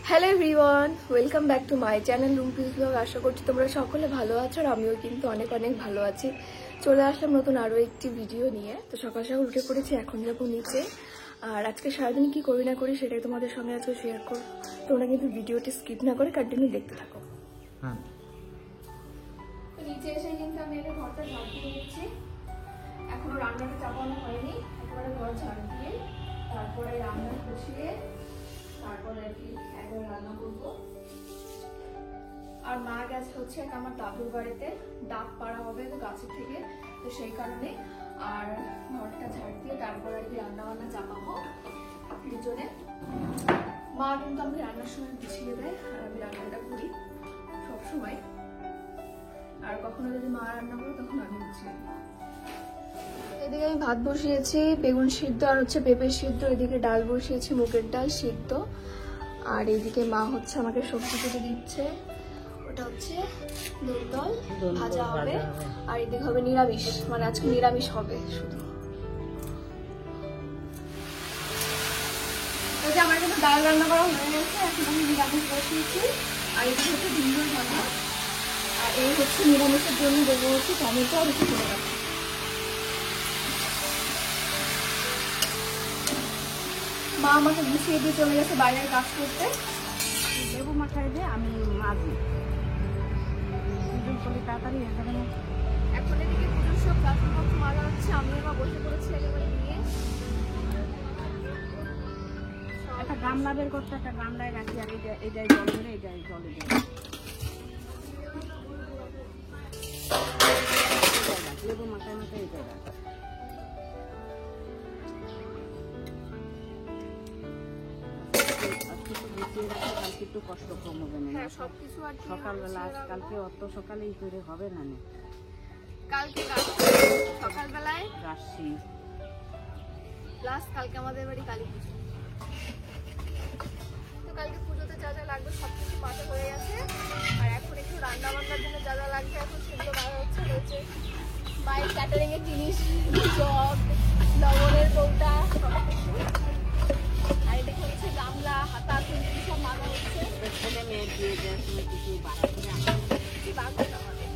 Hello everyone, welcome back to my channel Rumpi's blog. আশা করছি তোমরা সকলে ভালো আছো আর আমিও কিন্তু অনেক অনেক ভালো আছি। চলে আসলাম নতুন আরও একটি ভিডিও নিয়ে। তো সকাল সকাল উঠে পড়েছি, এখন যাবো নিচে। আর আজকে সারাদিন কি করি না করি সেটাই তোমাদের সঙ্গে আজকে শেয়ার করো। তোমরা কিন্তু ভিডিওটি স্কিপ না করে কন্টিনিউ দেখতে থাকো। নিচে এসে কিন্তু আমি একটা ঘরটা ঝাড় দিয়ে নিচ্ছি। এখনো রান্নাটা চাপানো হয়নি, একেবারে ঘর ঝাড় দিয়ে তারপরে রান্না বসিয়ে তারপরে আর কি একবার রান্না করবো। আর মা গেছে হচ্ছে আমার দাদুর বাড়িতে, ডাব পাড়া হবে তো গাছের থেকে, তো সেই কারণে আর ঘরটা ঝাড় দিয়ে তারপর আর কি রান্না বান্না চাপাবো দুজনে। মা কিন্তু আমাকে রান্নার সময় গুছিয়ে দেয় আর আমি রান্নাটা করি সবসময়। আর কখনো যদি মা রান্না করে তখন আমি গুছিয়ে দিই। এদিকে আমি ভাত বসিয়েছি, বেগুন সিদ্ধ আর হচ্ছে পেঁপে সিদ্ধ। এদিকে ডাল বসিয়েছি, মুগের ডাল সিদ্ধ। আর এইদিকে মা হচ্ছে আমাকে সবজি কেটে দিচ্ছে, ওটা হচ্ছে দোল ভাজা হবে। আর এদিকে হবে নিরামিষ, মানে আজকে নিরামিষ হবে শুধু। আমার কিন্তু ডাল রান্না করা হয়ে গেছে, এখন আমি নিরামিষ বসিয়েছি। আর এদিকে হচ্ছে ডিমের ভাজা। আর এই হচ্ছে নিরামিষের জন্য দেবো হচ্ছে টমেটো আর একটু করে রাখা। মা আমাকে গুছিয়ে দিয়ে চলে গেছে বাইরের কাজ করতে। লেবু মাখাই দিয়ে আমি মাঝি তাড়াতাড়ি এখন এদিকে পুজোর সব বাসনপত্র মাজা হচ্ছে, আমি এবার বসে পড়েছি একেবারে নিয়ে। একটা গামলা বের করতে, একটা গামলায় রাখি। আর এইটাই জল ধরে, এইটাই জলে দেবে। লেবু মাখায় মাখায় এইটাই রাখ। একটু কষ্ট কম হবে না। সকালবেলা কালকে অত সকালেই করে হবে না। কালকে সকালবেলায় রাশি প্লাস কালকে আমাদের বাড়ি কালী পুজো। তো কালকে পুজোতে যা যা লাগবে সবকিছু মাথা হয়ে গেছে। আর এখন একটু রান্না বান্নার জন্য যা যা লাগবে এখন সেগুলো বাড়া হচ্ছে। রয়েছে মায়ের ক্যাটারিং এর জিনিস, জগ, লবণের কৌটা সবকিছু। আর এটা হচ্ছে গামলা, হাতা, খুন্তি সব মাথা হচ্ছে। ছেলে মেয়ের দিয়ে দেওয়ার সময় কিছু বাড়াতে আমাদের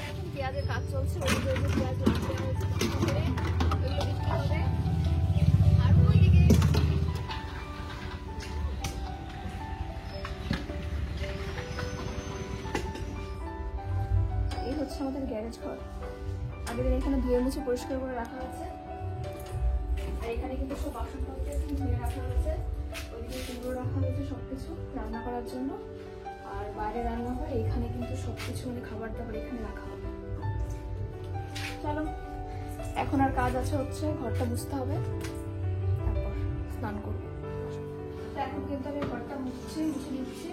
এখন পেঁয়াজের কাজ চলছে, ওইদিকে পেঁয়াজ লাগতে হয়েছে ওগুলো বিক্রি হবে। আর ওইদিকে এই হচ্ছে আমাদের গ্যারেজ ঘর। আগের এখানে ধুয়ে মুছে পরিষ্কার করে রাখা হয়েছে। আর এখানে কিন্তু সব বাসনপত্র ধুয়ে রাখা হয়েছে, ওইদিকে কুমড়ো রাখা হয়েছে সবকিছু রান্না করার জন্য। আর বাইরে রান্না করে এখানে কিন্তু সবকিছু মানে খাবার দাবার এখানে রাখা হবে। চলো এখন আর কাজ আছে হচ্ছে ঘরটা মুছতে হবে, তারপর স্নান করবো। এখন কিন্তু আমি ঘরটা মুছে নিচ্ছি।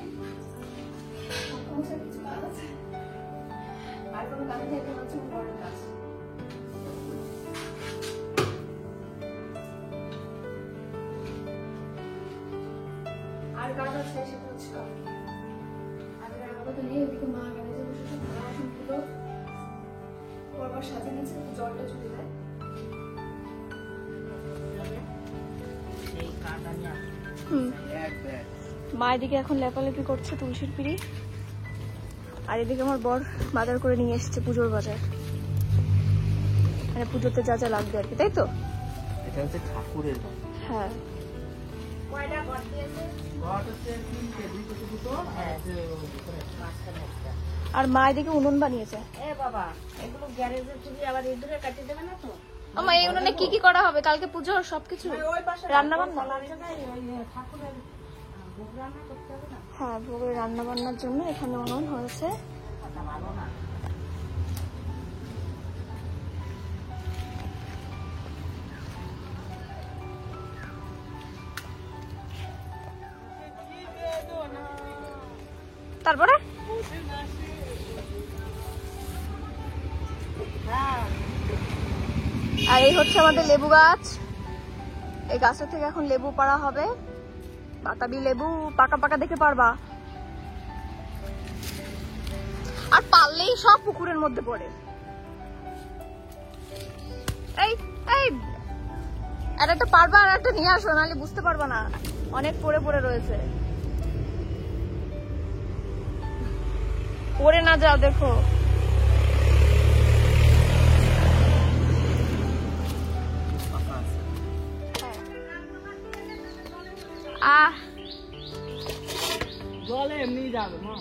কিছু কাজ আছে আর কোনো কাজ নেই, এটা হচ্ছে বড় কাজ। আর কাজ আছে সেটা হচ্ছে কালকে। আজকে আপাতত নেই। এদিকে মা গ্যারেজে বসে সব ভাড়া বাসনগুলো পরবার সাজিয়ে নিচ্ছে, জলটা চলে যায়। মা এদিকে এখন লেপালেপি করছে তুলসীর পিড়ি। আর এদিকে আমার বর বাজার করে নিয়ে এসেছে, পুজোর বাজার, মানে পুজোতে যা যা লাগবে আর কি, তাই তো? এটা হচ্ছে ঠাকুরের। হ্যাঁ। আর মা এদিকে উনুন বানিয়েছে। বাবা এগুলো গ্যারেজে তুমি আবার ইঁদুরে কাটিয়ে দেবে না তো? আমার এই উনুনে কি কি করা হবে কালকে পুজো? সবকিছু রান্না বান্না। হ্যাঁ, ভোগের রান্না বান্নার জন্য এখানে উনুন হয়েছে। তারপরে আর এই হচ্ছে আমাদের লেবু গাছ। এই গাছের থেকে এখন লেবু পাড়া হবে। বাতাবি লেবু, পাকা পাকা দেখে পারবা। আর পারলেই সব পুকুরের মধ্যে পড়ে। এই এই আর একটা পারবা আর একটা নিয়ে আসো, নাহলে বুঝতে পারবা না, অনেক পড়ে পড়ে রয়েছে। পড়ে না যাও, দেখো। জলে এমনি যাবে মা।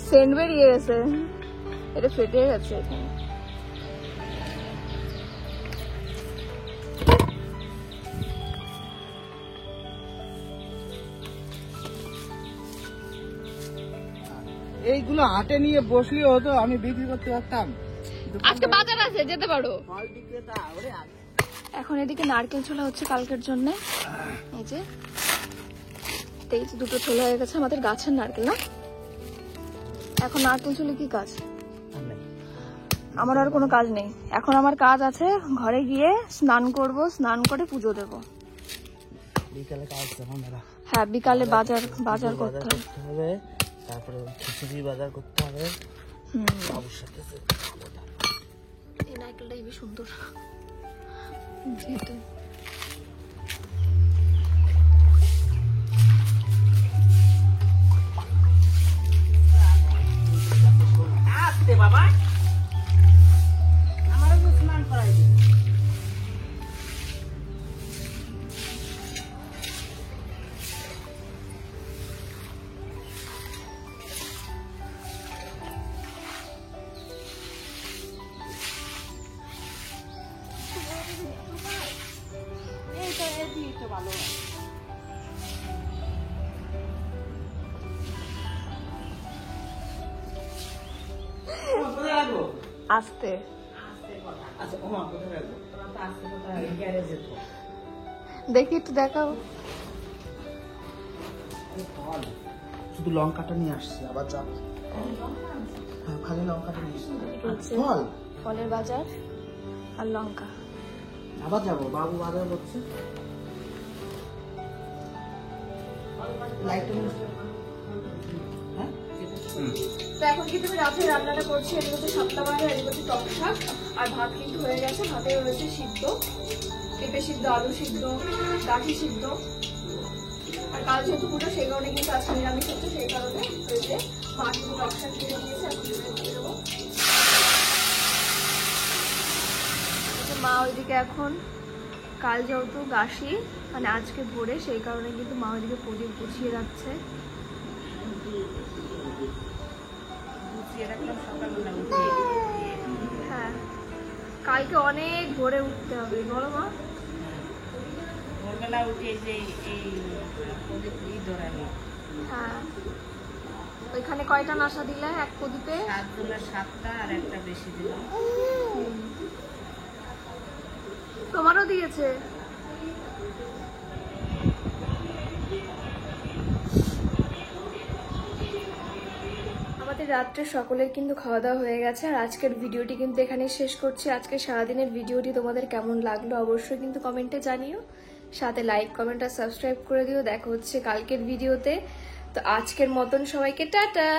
সেন্ট বেরিয়ে গেছে, এটা ফেটে গেছে এখানে। এইগুলো হাটে নিয়ে বসলে হতো, আমি বিক্রি করতে পারতাম। আজকে বাজার আছে, যেতে পারো। ফল বিক্রেতা ওরে এখন এদিকে নারকেল ছোলা হচ্ছে কালকের জন্য। এই যে দুটো ছোলা হয়ে গেছে, আমাদের গাছের নারকেল না। এখন নারকেল ছোলা কি কাজ? আমার আর কোনো কাজ নেই, এখন আমার কাজ আছে ঘরে গিয়ে স্নান করব, স্নান করে পুজো দেব। বিকালে কাজ যখন হ্যাঁ, বিকালে বাজার করতে হবে, তারপরে খিচুড়ি বাজার করতে হবে। বাবুর সাথে এই নারকেলটা হেবি সুন্দর, যেহেতু আসতে বাবা, আমারও তো স্নান করাই দিন। ভালো আসতে। দেখি একটু দেখাও। শুধু লঙ্কাটা নিয়ে আসছি, আবার যাবো। হ্যাঁ, খালি লঙ্কাটা নিয়ে আসছি। ফল, ফলের বাজার আর লঙ্কা। আবার যাবো, বাবু বাজার করছে। তো এখন কিন্তু আমি রাতে রান্নাটা করছি, এর মধ্যে সাতটা বাজে, এর মধ্যে টক শাক আর ভাত কিন্তু হয়ে গেছে। ভাতে রয়েছে সিদ্ধ, পেঁপে সিদ্ধ, আলু সিদ্ধ, ডাঁটি সিদ্ধ। আর কাল যেহেতু পুজো, সেই কারণে কিন্তু আজকে নিরামিষ হচ্ছে, সেই কারণে রয়েছে মা কিন্তু টক শাক কিনে দিয়েছে, এখন দিয়ে দেবো। মা ওইদিকে এখন কাল যেহেতু গাছি মানে আজকে ভোরে, সেই কারণে কিন্তু মা ওইদিকে প্রদীপ গুছিয়ে রাখছে। হ্যাঁ, কালকে অনেক ভোরে উঠতে হবে, বলো মা? ভোরবেলা উঠে যে এই প্রদীপ ধরাবে। হ্যাঁ, ওইখানে কয়টা নাশা দিলে এক প্রদীপে? 7টা আর একটা বেশি দিলাম। তোমারও দিয়েছে? আমাদের রাত্রে সকলের কিন্তু খাওয়া দাওয়া হয়ে গেছে, আর আজকের ভিডিওটি কিন্তু এখানে শেষ করছি। আজকে সারাদিনের ভিডিওটি তোমাদের কেমন লাগলো অবশ্যই কিন্তু কমেন্টে জানিও, সাথে লাইক, কমেন্ট আর সাবস্ক্রাইব করে দিও। দেখা হচ্ছে কালকের ভিডিওতে। তো আজকের মতন সবাইকে টাটা।